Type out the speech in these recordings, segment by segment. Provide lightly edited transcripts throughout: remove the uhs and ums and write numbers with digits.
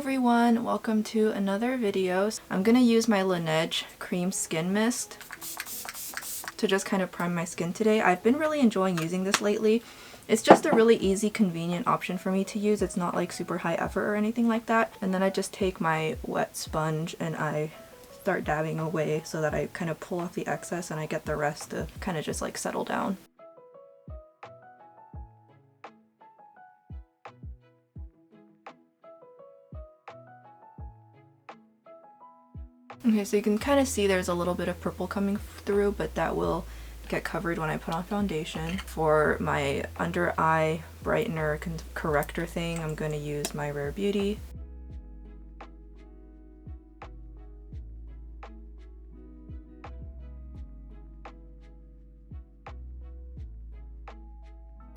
everyone, welcome to another video. I'm gonna use my LANEIGE Cream Skin Mist to just kind of prime my skin today. I've been really enjoying using this lately. It's just a really easy, convenient option for me to use. It's not like super high effort or anything like that. And then I just take my wet sponge and I start dabbing away so that I kind of pull off the excess and I get the rest to kind of just like settle down. Okay, so you can kind of see there's a little bit of purple coming through, but that will get covered when I put on foundation. For my under eye brightener corrector thing, I'm going to use my Rare Beauty.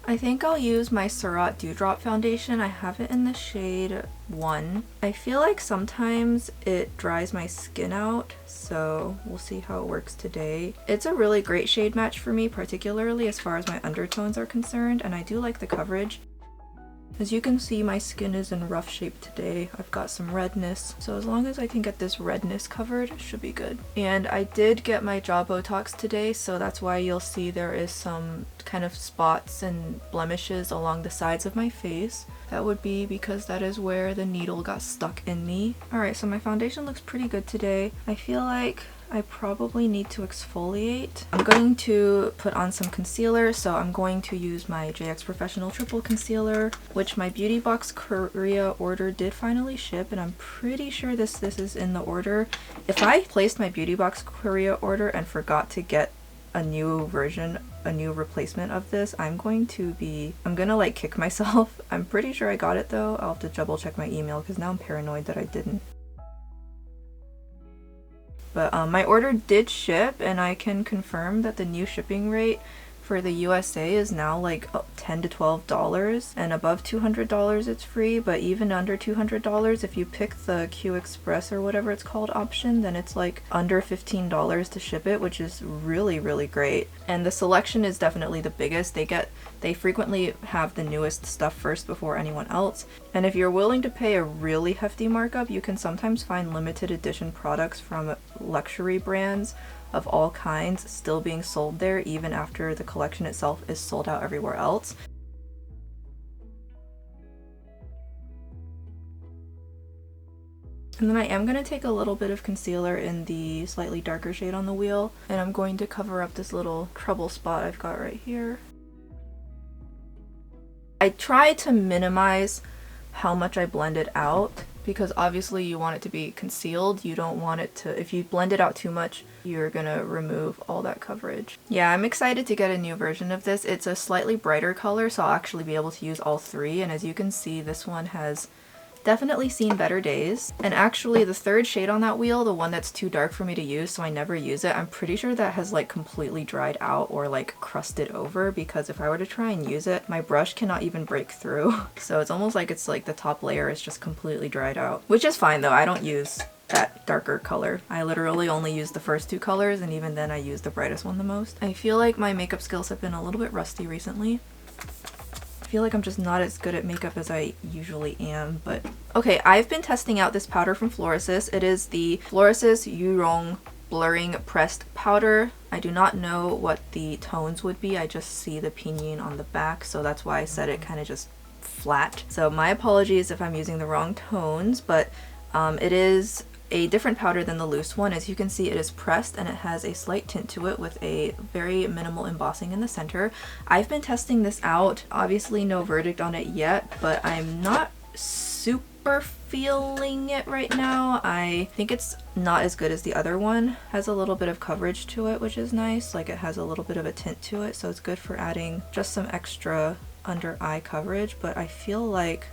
I think I'll use my SURRATT Dewdrop foundation. I have it in the shade 1. I feel like sometimes it dries my skin out, so we'll see how it works today. It's a really great shade match for me, particularly as far as my undertones are concerned, and I do like the coverage. As you can see, my skin is in rough shape today. I've got some redness, so as long as I can get this redness covered, it should be good. And I did get my jaw Botox today, so that's why you'll see there is some kind of spots and blemishes along the sides of my face. That would be because that is where the needle got stuck in me. Alright, so my foundation looks pretty good today. I feel like I probably need to exfoliate. I'm going to put on some concealer, so I'm going to use my JX Professional Triple Concealer, which my Beauty Box Korea order did finally ship, and I'm pretty sure this is in the order. If I placed my Beauty Box Korea order and forgot to get a new version, a new replacement of this, I'm gonna like kick myself. I'm pretty sure I got it though. I'll have to double check my email because now I'm paranoid that I didn't. But my order did ship, and I can confirm that the new shipping rate for the USA is now like $10 to $12, and above $200 it's free, but even under $200, if you pick the Q Express or whatever it's called option, then it's like under $15 to ship it, which is really great. And the selection is definitely the biggest. They frequently have the newest stuff first before anyone else. And if you're willing to pay a really hefty markup, you can sometimes find limited edition products from luxury brands of all kinds still being sold there even after the collection itself is sold out everywhere else. And then I am going to take a little bit of concealer in the slightly darker shade on the wheel, and I'm going to cover up this little trouble spot I've got right here. I try to minimize how much I blend it out, because obviously you want it to be concealed. You don't want it to, if you blend it out too much, you're gonna remove all that coverage. Yeah, I'm excited to get a new version of this. It's a slightly brighter color, so I'll actually be able to use all three, and as you can see, this one has definitely seen better days. And actually the third shade on that wheel, the one that's too dark for me to use so I never use it, I'm pretty sure that has like completely dried out or like crusted over, because if I were to try and use it, my brush cannot even break through. So it's almost like it's like the top layer is just completely dried out, which is fine though. I don't use that darker color. I literally only use the first two colors, and even then I use the brightest one the most. I feel like my makeup skills have been a little bit rusty recently. I feel like I'm just not as good at makeup as I usually am, but okay, I've been testing out this powder from FLORASIS. It is the FLORASIS Yurong Blurring Pressed Powder. I do not know what the tones would be. I just see the pinyin on the back, so that's why I said it kind of just flat. So my apologies if I'm using the wrong tones, but it is a different powder than the loose one. As you can see, it is pressed and it has a slight tint to it with a very minimal embossing in the center. I've been testing this out. Obviously no verdict on it yet, but I'm not super feeling it right now. I think it's not as good as the other one. Has a little bit of coverage to it, which is nice. Like, it has a little bit of a tint to it, so it's good for adding just some extra under eye coverage, but I feel like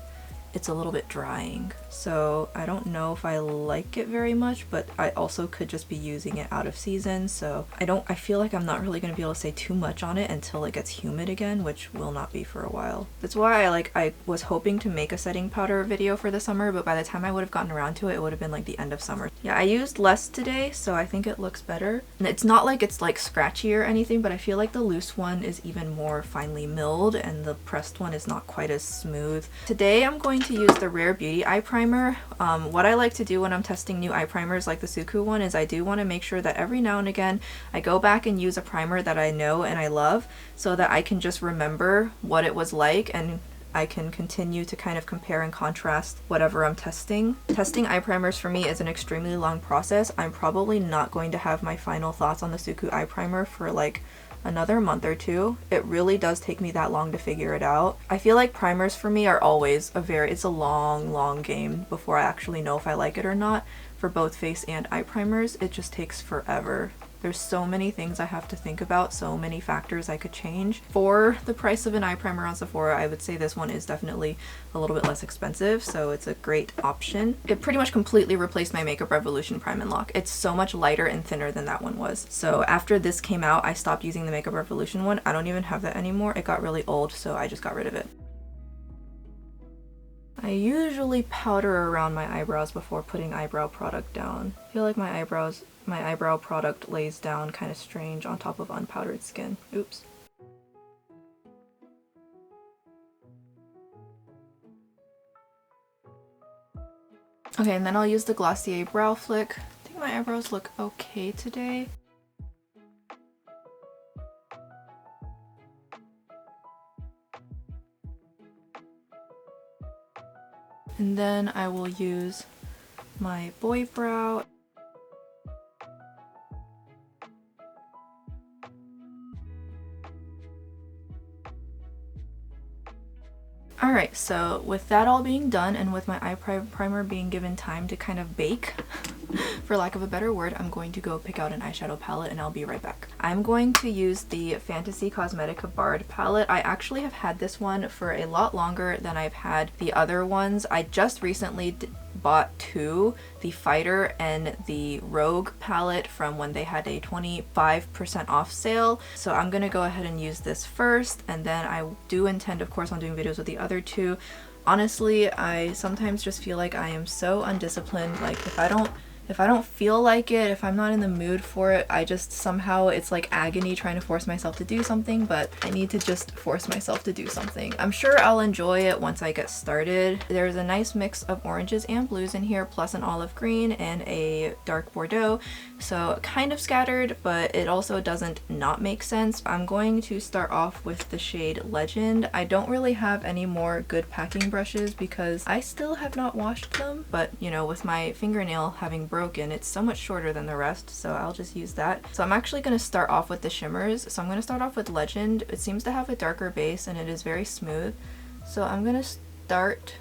it's a little bit drying, so I don't know if I like it very much, but I also could just be using it out of season, so I feel like I'm not really going to be able to say too much on it until it gets humid again, which will not be for a while. That's why I was hoping to make a setting powder video for the summer, but by the time I would have gotten around to it, it would have been like the end of summer. Yeah, I used less today, so I think it looks better. And it's not like it's like scratchy or anything, but I feel like the loose one is even more finely milled and the pressed one is not quite as smooth. Today I'm going to use the Rare Beauty eye primer. What I like to do when I'm testing new eye primers like the Suku one is I do want to make sure that every now and again I go back and use a primer that I know and I love so that I can just remember what it was like and I can continue to kind of compare and contrast whatever I'm testing. Testing eye primers for me is an extremely long process. I'm probably not going to have my final thoughts on the Suku eye primer for like another month or two. It really does take me that long to figure it out. I feel like primers for me are always it's a long game before I actually know if I like it or not. For both face and eye primers, it just takes forever. There's so many things I have to think about, so many factors I could change. For the price of an eye primer on Sephora, I would say this one is definitely a little bit less expensive, so it's a great option. It pretty much completely replaced my Makeup Revolution Prime and Lock. It's so much lighter and thinner than that one was. So after this came out, I stopped using the Makeup Revolution one. I don't even have that anymore. It got really old, so I just got rid of it. I usually powder around my eyebrows before putting eyebrow product down. I feel like my eyebrow product lays down kind of strange on top of unpowdered skin. Oops. Okay, and then I'll use the Glossier Brow Flick. I think my eyebrows look okay today. And then I will use my boy brow. Alright, so with that all being done and with my eye primer being given time to kind of bake, for lack of a better word, I'm going to go pick out an eyeshadow palette and I'll be right back. I'm going to use the Fantasy Cosmetica BARD palette. I actually have had this one for a lot longer than I've had the other ones. I just recently bought two, the Fighter and the Rogue palette from when they had a 25% off sale. So I'm gonna go ahead and use this first, and then I do intend, of course, on doing videos with the other two. Honestly, I sometimes just feel like I am so undisciplined. Like if I don't feel like it, if I'm not in the mood for it, I just somehow, it's like agony trying to force myself to do something, but I need to just force myself to do something. I'm sure I'll enjoy it once I get started. There's a nice mix of oranges and blues in here, plus an olive green and a dark Bordeaux. So kind of scattered, but it also doesn't not make sense. I'm going to start off with the shade Legend. I don't really have any more good packing brushes because I still have not washed them, but you know, with my fingernail having broken, it's so much shorter than the rest, so I'll just use that. So I'm actually going to start off with the shimmers. So I'm going to start off with Legend. It seems to have a darker base and it is very smooth. So I'm going to start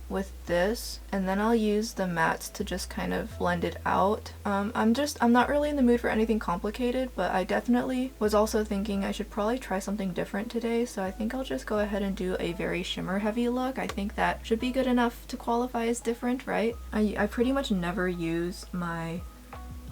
with this, and then I'll use the mattes to just kind of blend it out. I'm not really in the mood for anything complicated, but I definitely was also thinking I should probably try something different today, so I think I'll just go ahead and do a very shimmer heavy look. I think that should be good enough to qualify as different, right? I pretty much never use my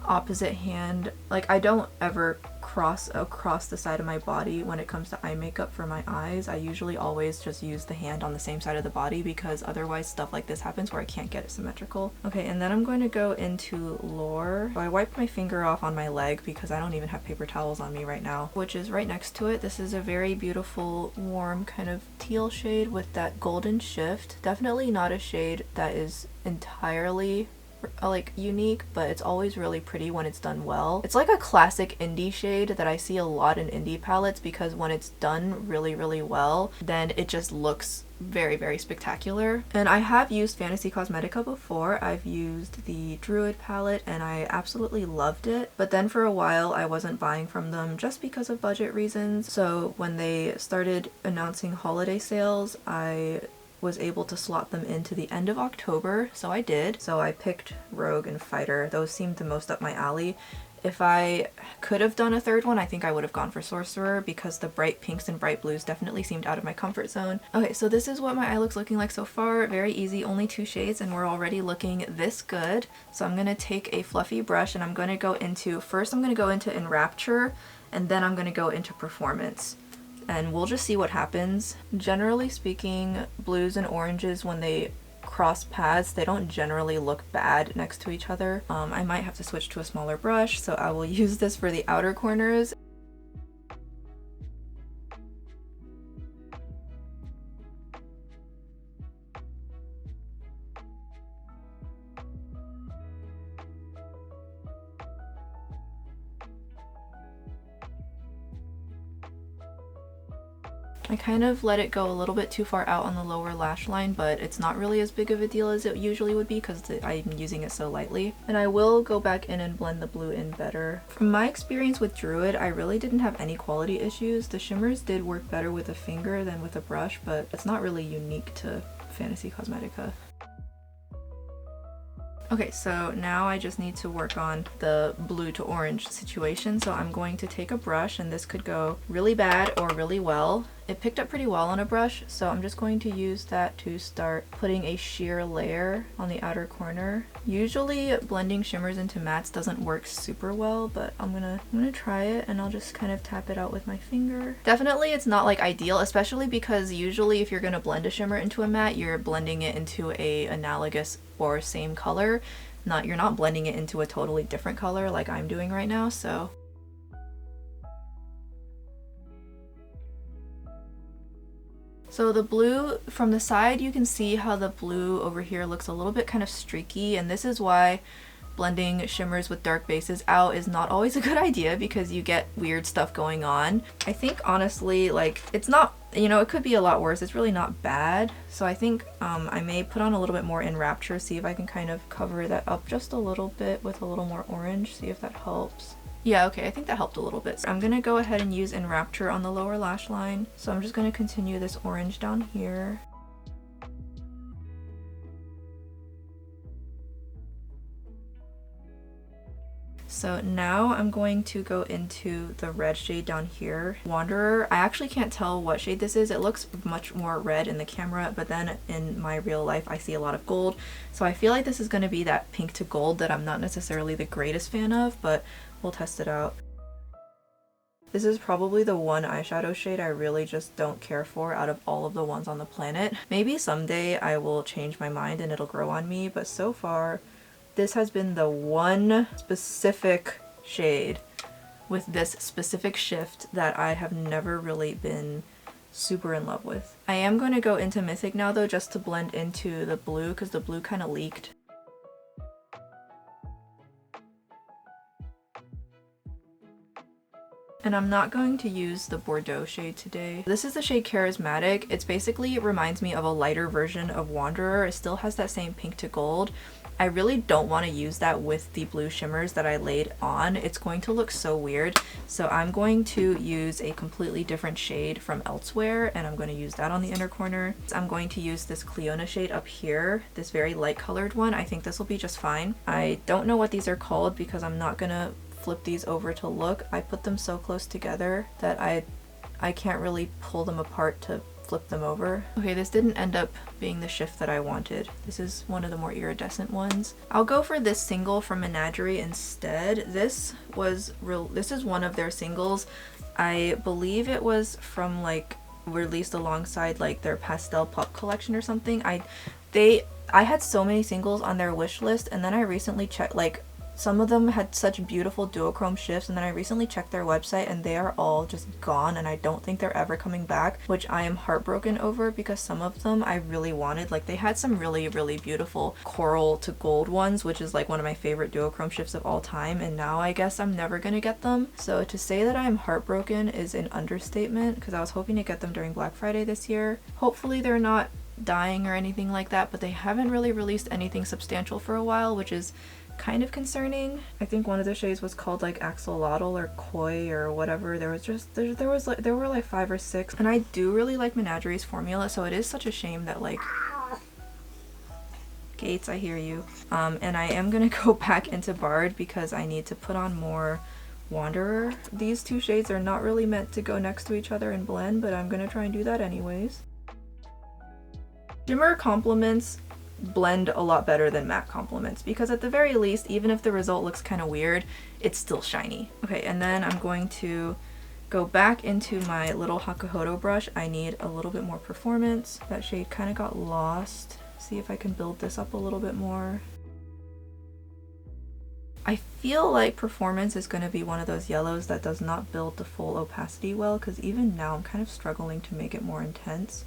opposite hand, like I don't ever cross across the side of my body when it comes to eye makeup for my eyes. I usually always just use the hand on the same side of the body because otherwise stuff like this happens where I can't get it symmetrical. Okay, and then I'm going to go into Lure. So I wiped my finger off on my leg because I don't even have paper towels on me right now, which is right next to it. This is a very beautiful warm kind of teal shade with that golden shift. Definitely not a shade that is entirely like unique, but it's always really pretty when it's done well. It's like a classic indie shade that I see a lot in indie palettes because when it's done really well, then it just looks very spectacular. And I have used Fantasy Cosmetica before. I've used the Druid palette and I absolutely loved it, but then for a while I wasn't buying from them just because of budget reasons. So when they started announcing holiday sales, I was able to slot them into the end of October, so I did. So I picked Rogue and Fighter. Those seemed the most up my alley. If I could have done a third one, I think I would have gone for Sorcerer because the bright pinks and bright blues definitely seemed out of my comfort zone. Okay, so this is what my eye looks looking like so far. Very easy, only 2 shades and we're already looking this good. So I'm gonna take a fluffy brush and I'm gonna go into, first I'm gonna go into Enrapture and then I'm gonna go into Performance. And we'll just see what happens. Generally speaking, blues and oranges, when they cross paths, they don't generally look bad next to each other. I might have to switch to a smaller brush, so I will use this for the outer corners. I kind of let it go a little bit too far out on the lower lash line, but it's not really as big of a deal as it usually would be because I'm using it so lightly. And I will go back in and blend the blue in better. From my experience with Druid, I really didn't have any quality issues. The shimmers did work better with a finger than with a brush, but it's not really unique to Fantasy Cosmetica. Okay, so now I just need to work on the blue to orange situation. So I'm going to take a brush, and this could go really bad or really well. It picked up pretty well on a brush, so I'm just going to use that to start putting a sheer layer on the outer corner. Usually blending shimmers into mattes doesn't work super well, but I'm gonna try it, and I'll just kind of tap it out with my finger. Definitely it's not like ideal, especially because usually if you're gonna blend a shimmer into a matte, you're blending it into a analogous or same color. You're not blending it into a totally different color like I'm doing right now, so. So the blue, from the side you can see how the blue over here looks a little bit kind of streaky, and this is why blending shimmers with dark bases out is not always a good idea because you get weird stuff going on. I think honestly, like, it's not, you know, it could be a lot worse. It's really not bad. So I think I may put on a little bit more Enrapture, see if I can kind of cover that up just a little bit with a little more orange, see if that helps. Yeah, okay, I think that helped a little bit. I'm gonna go ahead and use Enrapture on the lower lash line. So I'm just gonna continue this orange down here. So now I'm going to go into the red shade down here. Wanderer, I actually can't tell what shade this is. It looks much more red in the camera, but then in my real life I see a lot of gold. So I feel like this is going to be that pink to gold that I'm not necessarily the greatest fan of, but we'll test it out. This is probably the one eyeshadow shade I really just don't care for out of all of the ones on the planet. Maybe someday I will change my mind and it'll grow on me, but so far this has been the one specific shade with this specific shift that I have never really been super in love with. I am going to go into Mythic now though, just to blend into the blue because the blue kind of leaked. And I'm not going to use the Bordeaux shade today. This is the shade Charismatic. It's basically, it reminds me of a lighter version of Wanderer. It still has that same pink to gold. I really don't want to use that with the blue shimmers that I laid on. It's going to look so weird. So I'm going to use a completely different shade from elsewhere, and I'm going to use that on the inner corner. I'm going to use this Cleona shade up here, this very light colored one. I think this will be just fine. I don't know what these are called because I'm not gonna flip these over to look. I put them so close together that I can't really pull them apart to flip them over. Okay, this didn't end up being the shift that I wanted. This is one of the more iridescent ones. I'll go for this single from Menagerie instead. This is one of their singles. I believe it was from like released alongside like their pastel pop collection or something. I had so many singles on their wish list, and then I recently checked, like, some of them had such beautiful duochrome shifts, and then I recently checked their website and they are all just gone, and I don't think they're ever coming back, which I am heartbroken over because some of them I really wanted. Like, they had some really, really beautiful coral to gold ones, which is like one of my favorite duochrome shifts of all time, and now I guess I'm never gonna get them. So to say that I'm heartbroken is an understatement because I was hoping to get them during Black Friday this year. Hopefully they're not dying or anything like that, but they haven't really released anything substantial for a while, which is kind of concerning. I think one of the shades was called like axolotl or koi or whatever. There were like 5 or 6, and I do really like Menagerie's formula, so it is such a shame that, like, Gates, I hear you. And I am gonna go back into BARD because I need to put on more Wanderer. These two shades are not really meant to go next to each other and blend, but I'm gonna try and do that anyways. Shimmer complements blend a lot better than matte complements because at the very least, even if the result looks kind of weird, it's still shiny. Okay, and then I'm going to go back into my little Hakuhodo brush. I need a little bit more performance. That shade kind of got lost. See if I can build this up a little bit more. I feel like performance is going to be one of those yellows that does not build the full opacity well, because even now I'm kind of struggling to make it more intense.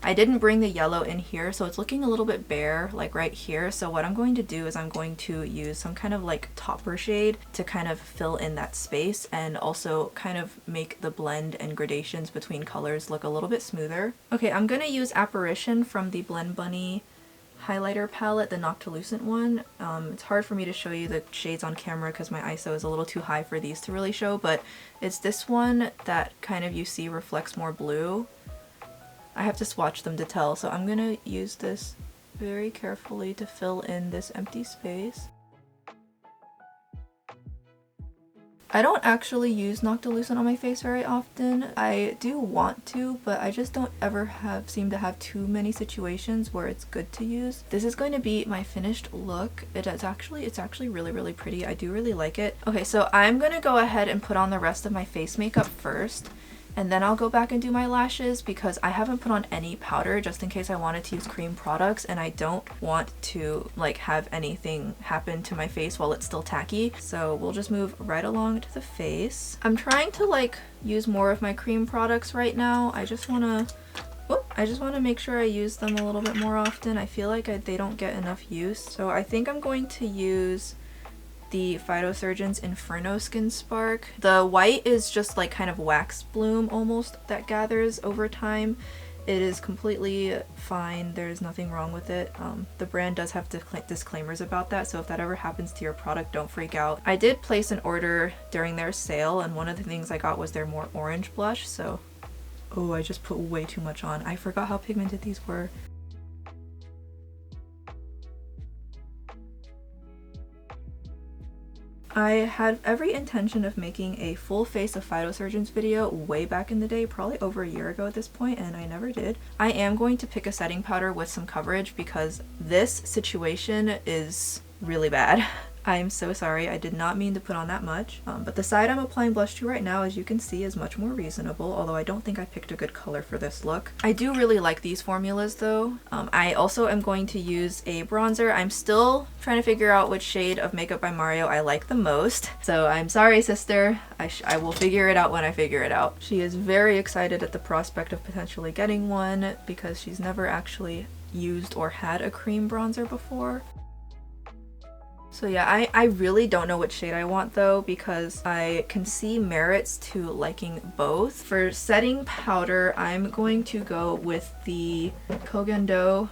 I didn't bring the yellow in here, so it's looking a little bit bare, like right here. So what I'm going to do is I'm going to use some kind of like topper shade to kind of fill in that space and also kind of make the blend and gradations between colors look a little bit smoother. Okay, I'm gonna use Apparition from the Blend Bunny highlighter palette, the Noctilucent one. It's hard for me to show you the shades on camera because my ISO is a little too high for these to really show, but it's this one that kind of you see reflects more blue. I have to swatch them to tell, so I'm gonna use this very carefully to fill in this empty space. I don't actually use Noctilucent on my face very often. I do want to, but I just don't ever seem to have too many situations where it's good to use. This is going to be my finished look. It's actually really pretty. I do really like it. Okay, so I'm gonna go ahead and put on the rest of my face makeup first, and then I'll go back and do my lashes because I haven't put on any powder just in case I wanted to use cream products, and I don't want to like have anything happen to my face while it's still tacky. So we'll just move right along to the face. I'm trying to like use more of my cream products right now. I just want to make sure I use them a little bit more often. I feel like they don't get enough use. So I think I'm going to use the PHYTOSURGENCE Inferno Skin Spark. The white is just like kind of wax bloom almost that gathers over time. It is completely fine. There's nothing wrong with it. The brand does have disclaimers about that, so if that ever happens to your product, don't freak out. I did place an order during their sale, and one of the things I got was their more orange blush, so... Oh, I just put way too much on. I forgot how pigmented these were. I had every intention of making a full face of PHYTOSURGENCE video way back in the day, probably over a year ago at this point, and I never did. I am going to pick a setting powder with some coverage because this situation is really bad. I'm so sorry, I did not mean to put on that much. But the side I'm applying blush to right now, as you can see, is much more reasonable, although I don't think I picked a good color for this look. I do really like these formulas though. I also am going to use a bronzer. I'm still trying to figure out which shade of Makeup by Mario I like the most. So I'm sorry, sister. I will figure it out when I figure it out. She is very excited at the prospect of potentially getting one because she's never actually used or had a cream bronzer before. So yeah, I really don't know which shade I want though because I can see merits to liking both. For setting powder, I'm going to go with the Kogen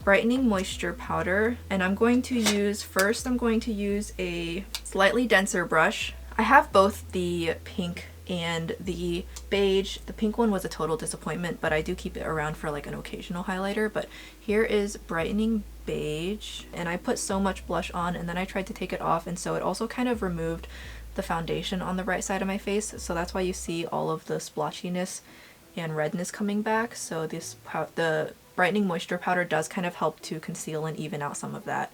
Brightening Moisture Powder, and I'm going to use a slightly denser brush. I have both the pink and the beige. The pink one was a total disappointment, but I do keep it around for like an occasional highlighter. But here is Brightening Beige, and I put so much blush on and then I tried to take it off, and so it also kind of removed the foundation on the right side of my face, so that's why you see all of the splotchiness and redness coming back. So the Brightening Moisture Powder does kind of help to conceal and even out some of that.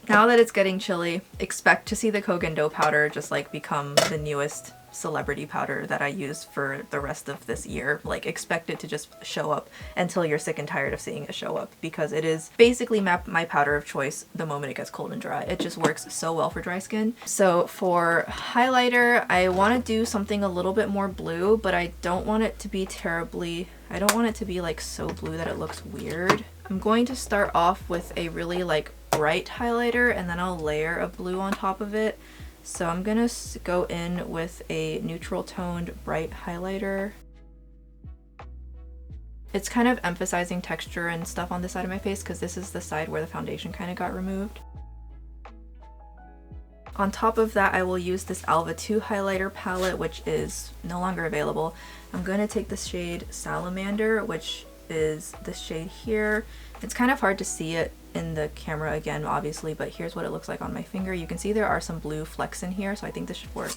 Now that it's getting chilly, expect to see the Kogen powder just like become the newest celebrity powder that I use for the rest of this year. Like, expect it to just show up until you're sick and tired of seeing it show up, because it is basically my powder of choice the moment it gets cold and dry. It just works so well for dry skin. So for highlighter, I want to do something a little bit more blue, but I don't want it to be I don't want it to be like so blue that it looks weird. I'm going to start off with a really like bright highlighter, and then I'll layer a blue on top of it. So I'm gonna go in with a neutral toned bright highlighter. It's kind of emphasizing texture and stuff on this side of my face because this is the side where the foundation kind of got removed. On top of that, I will use this Alva 2 highlighter palette, which is no longer available. I'm going to take the shade Salamander, which is this shade here. It's kind of hard to see it in the camera again, obviously, but here's what it looks like on my finger. You can see there are some blue flecks in here, so I think this should work.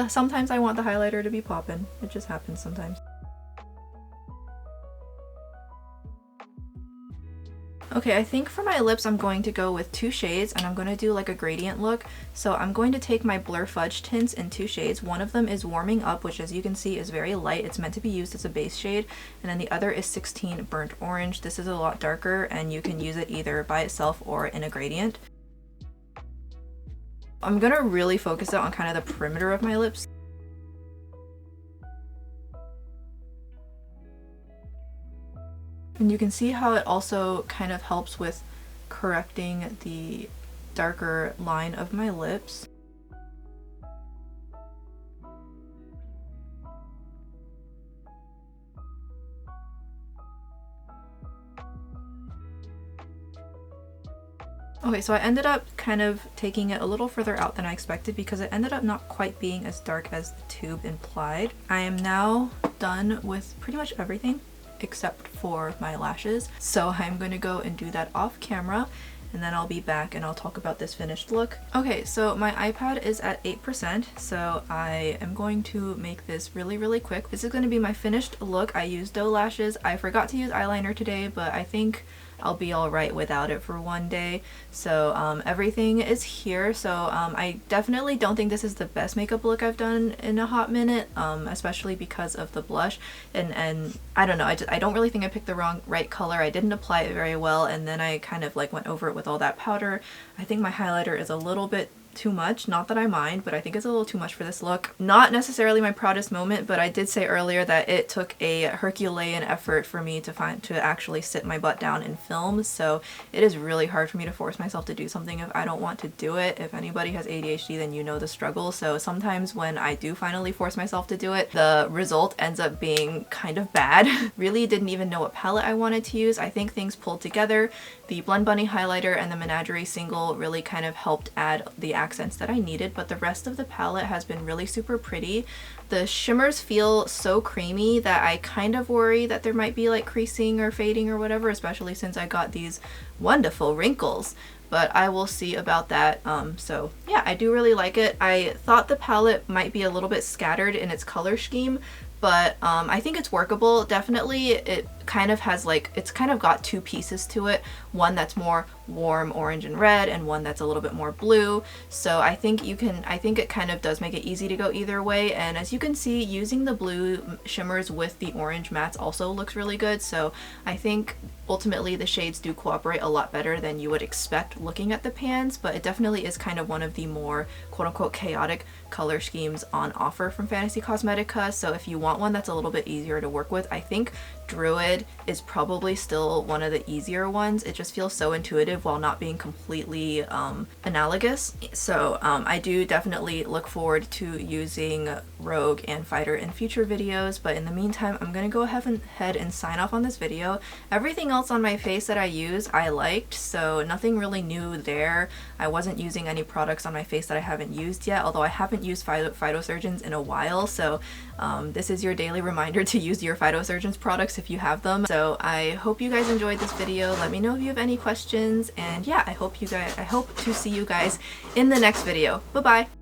Sometimes I want the highlighter to be poppin'. It just happens sometimes. Okay, I think for my lips I'm going to go with 2 shades, and I'm going to do like a gradient look. So I'm going to take my Blur Fudge tints in 2 shades. One of them is Warming Up, which as you can see is very light. It's meant to be used as a base shade. And then the other is 16 Burnt Orange. This is a lot darker, and you can use it either by itself or in a gradient. I'm gonna really focus it on kind of the perimeter of my lips. And you can see how it also kind of helps with correcting the darker line of my lips. Okay, so I ended up kind of taking it a little further out than I expected because it ended up not quite being as dark as the tube implied. I am now done with pretty much everything except for my lashes. So I'm going to go and do that off camera, and then I'll be back and I'll talk about this finished look. Okay, so my iPad is at 8%, so I am going to make this really quick. This is going to be my finished look. I used doe lashes. I forgot to use eyeliner today, but I think I'll be alright without it for one day. So everything is here. So I definitely don't think this is the best makeup look I've done in a hot minute, especially because of the blush. And I don't know, I don't really think I picked the right color. I didn't apply it very well, and then I kind of like went over it with all that powder. I think my highlighter is a little bit too much. Not that I mind, but I think it's a little too much for this look. Not necessarily my proudest moment, but I did say earlier that it took a Herculean effort for me to actually sit my butt down and film, so it is really hard for me to force myself to do something if I don't want to do it. If anybody has ADHD, then you know the struggle. So sometimes when I do finally force myself to do it, the result ends up being kind of bad. Really didn't even know what palette I wanted to use. I think things pulled together. The Blend Bunny highlighter and the Menagerie single really kind of helped add the accents that I needed, but the rest of the palette has been really super pretty. The shimmers feel so creamy that I kind of worry that there might be like creasing or fading or whatever, especially since I got these wonderful wrinkles. But I will see about that. So yeah, I do really like it. I thought the palette might be a little bit scattered in its color scheme, but I think it's workable. Definitely it kind of has like, it's kind of got two pieces to it. One that's more warm orange and red, and one that's a little bit more blue. So I think it kind of does make it easy to go either way. And as you can see, using the blue shimmers with the orange mattes also looks really good. So I think ultimately the shades do cooperate a lot better than you would expect looking at the pans, but it definitely is kind of one of the more quote-unquote chaotic color schemes on offer from Fantasy Cosmetica. So if you want one that's a little bit easier to work with, I think Druid is probably still one of the easier ones. It just feels so intuitive while not being completely analogous. So I do definitely look forward to using Rogue and Fighter in future videos, but in the meantime I'm gonna go ahead and sign off on this video. Everything else on my face that I use I liked, so nothing really new there. I wasn't using any products on my face that I haven't used yet, although I haven't used PHYTOSURGENCE in a while, so this is your daily reminder to use your PHYTOSURGENCE products if you have them. So I hope you guys enjoyed this video. Let me know if you have any questions, and yeah, I hope to see you guys in the next video. Bye bye.